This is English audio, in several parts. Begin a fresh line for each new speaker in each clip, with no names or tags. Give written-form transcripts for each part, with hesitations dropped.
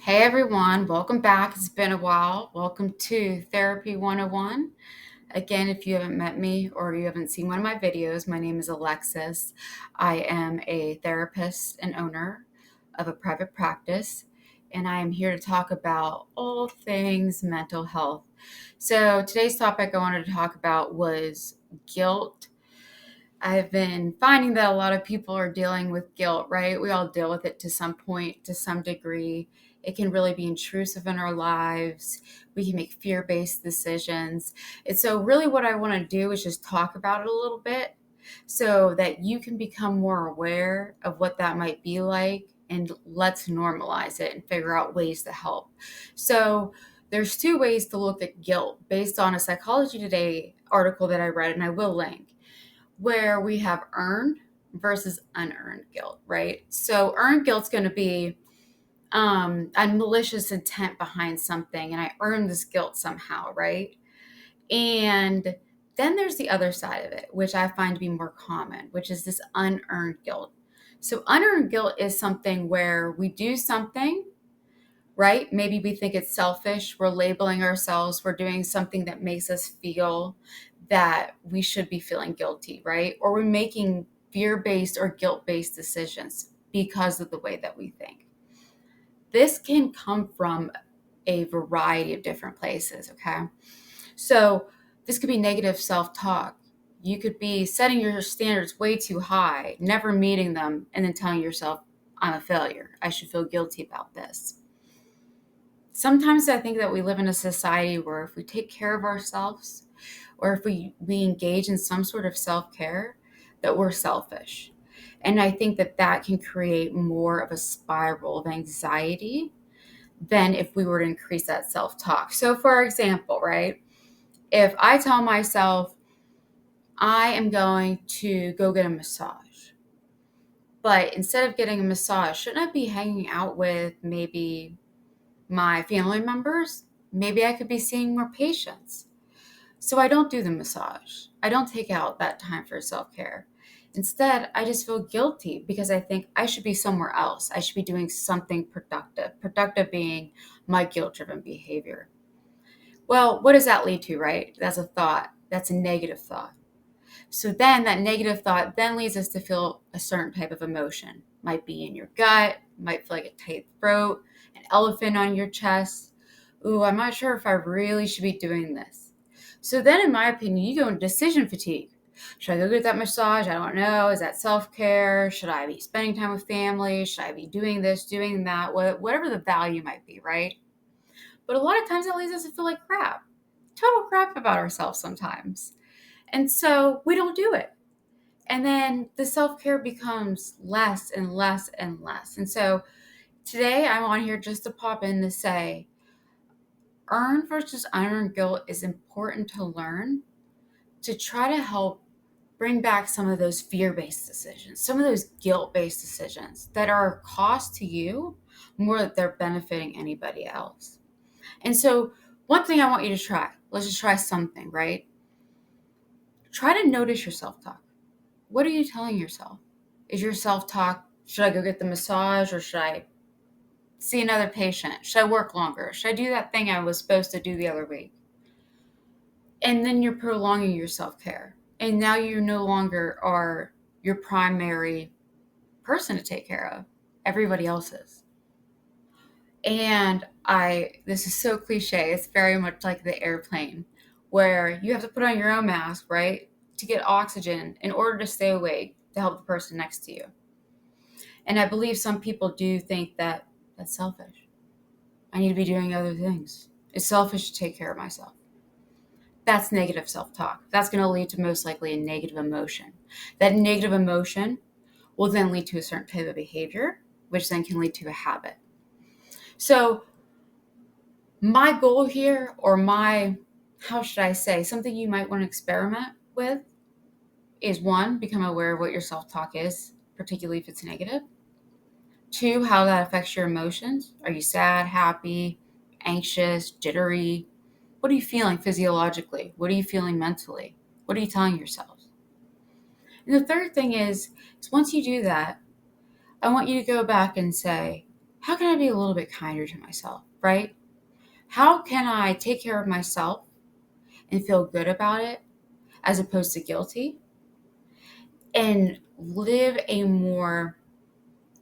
Hey everyone, welcome back. It's been a while. Welcome to Therapy 101. Again, if you haven't met me or you haven't seen one of my videos, my name is Alexis. I am a therapist and owner of a private practice, and I am here to talk about all things mental health. So, today's topic I wanted to talk about was guilt. I've been finding that a lot of people are dealing with guilt, right? We all deal with it to some point, to some degree. It can really be intrusive in our lives. We can make fear based decisions. And so, really, what I want to do is just talk about it a little bit so that you can become more aware of what that might be like. And let's normalize it and figure out ways to help. So, there's two ways to look at guilt based on a Psychology Today article that I read, and I will link where we have earned versus unearned guilt, right? So earned guilt's going to be a malicious intent behind something, and I earned this guilt somehow, right? And then there's the other side of it, which I find to be more common, which is this unearned guilt. So unearned guilt is something where we do something, right? Maybe we think it's selfish. We're labeling ourselves. We're doing something that makes us feel that we should be feeling guilty, right? Or we're making fear based or guilt based decisions because of the way that we think. This can come from a variety of different places, okay? So this could be negative self talk. You could be setting your standards way too high, never meeting them, and then telling yourself, I'm a failure. I should feel guilty about this. Sometimes I think that we live in a society where if we take care of ourselves or if we engage in some sort of self-care, that we're selfish. And I think that that can create more of a spiral of anxiety than if we were to increase that self-talk. So for example, right, if I tell myself I am going to go get a massage, but instead of getting a massage, shouldn't I be hanging out with maybe my family members? Maybe I could be seeing more patients. So I don't do the massage. I don't take out that time for self care. Instead, I just feel guilty because I think I should be somewhere else. I should be doing something productive, productive being my guilt driven behavior. Well, what does that lead to, right? That's a thought. That's a negative thought. So then that negative thought then leads us to feel a certain type of emotion. Might be in your gut, might feel like a tight throat, an elephant on your chest. Ooh, I'm not sure if I really should be doing this. So then, in my opinion, you go into decision fatigue. Should I go get that massage? I don't know. Is that self-care? Should I be spending time with family? Should I be doing this, doing that? Whatever the value might be, right? But a lot of times that leads us to feel like crap. Total crap about ourselves sometimes. And so we don't do it. And then the self care becomes less and less and less. And so today I'm on here just to pop in to say earned versus unearned guilt is important to learn to try to help bring back some of those fear based decisions, some of those guilt based decisions that are a cost to you more that they're benefiting anybody else. And so, one thing I want you to try, let's just try something, right? Try to notice your self talk. What are you telling yourself? Is your self talk, should I go get the massage or should I see another patient? Should I work longer? Should I do that thing I was supposed to do the other week? And then you're prolonging your self care. And now you no longer are your primary person to take care of. Everybody else is. And this is so cliche. It's very much like the airplane where you have to put on your own mask, right? To get oxygen in order to stay awake to help the person next to you. And I believe some people do think that that's selfish. I need to be doing other things. It's selfish to take care of myself. That's negative self talk. That's going to lead to most likely a negative emotion. That negative emotion will then lead to a certain type of behavior, which then can lead to a habit. So, my goal here, or how should I say, something you might want to experiment with is one, become aware of what your self talk is, particularly if it's negative. Two, how that affects your emotions. Are you sad, happy, anxious, jittery? What are you feeling physiologically? What are you feeling mentally? What are you telling yourself? And the third thing is once you do that, I want you to go back and say, how can I be a little bit kinder to myself, right? How can I take care of myself and feel good about it as opposed to guilty and live a more,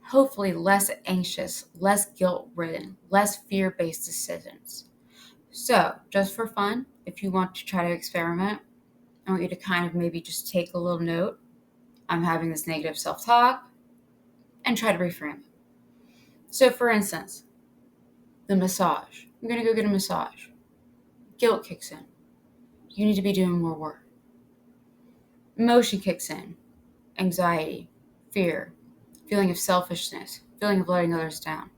hopefully, less anxious, less guilt ridden, less fear based decisions? So, just for fun, if you want to try to experiment, I want you to kind of maybe just take a little note. I'm having this negative self talk and try to reframe it. So, for instance, the massage. I'm going to go get a massage. Guilt kicks in. You need to be doing more work. Emotion kicks in. Anxiety, fear, feeling of selfishness, feeling of letting others down.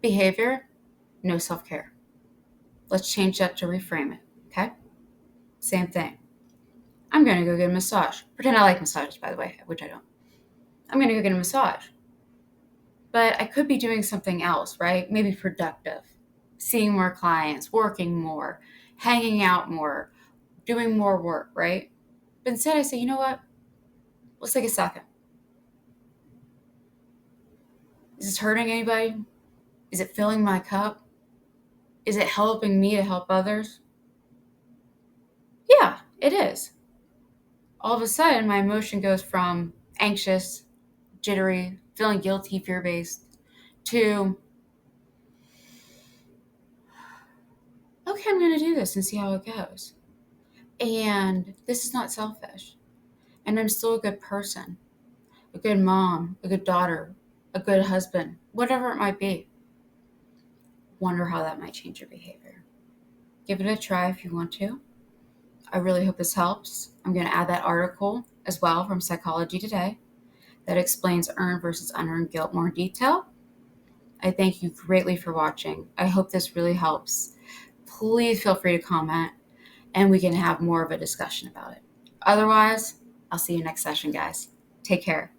Behavior, no self care. Let's change that to reframe it, okay? Same thing. I'm going to go get a massage. Pretend I like massages, by the way, which I don't. I'm going to go get a massage. But I could be doing something else, right? Maybe productive. Seeing more clients, working more, hanging out more, doing more work, right? But instead I say, you know what? Let's take a second. Is this hurting anybody? Is it filling my cup? Is it helping me to help others? Yeah, it is. All of a sudden, my emotion goes from anxious, jittery, feeling guilty, fear based, to, okay, I'm going to do this and see how it goes. And this is not selfish. And I'm still a good person, a good mom, a good daughter, a good husband, whatever it might be. Wonder how that might change your behavior. Give it a try if you want to. I really hope this helps. I'm going to add that article as well from Psychology Today that explains earned versus unearned guilt more in detail. I thank you greatly for watching. I hope this really helps. Please feel free to comment and we can have more of a discussion about it. Otherwise, I'll see you next session, guys. Take care.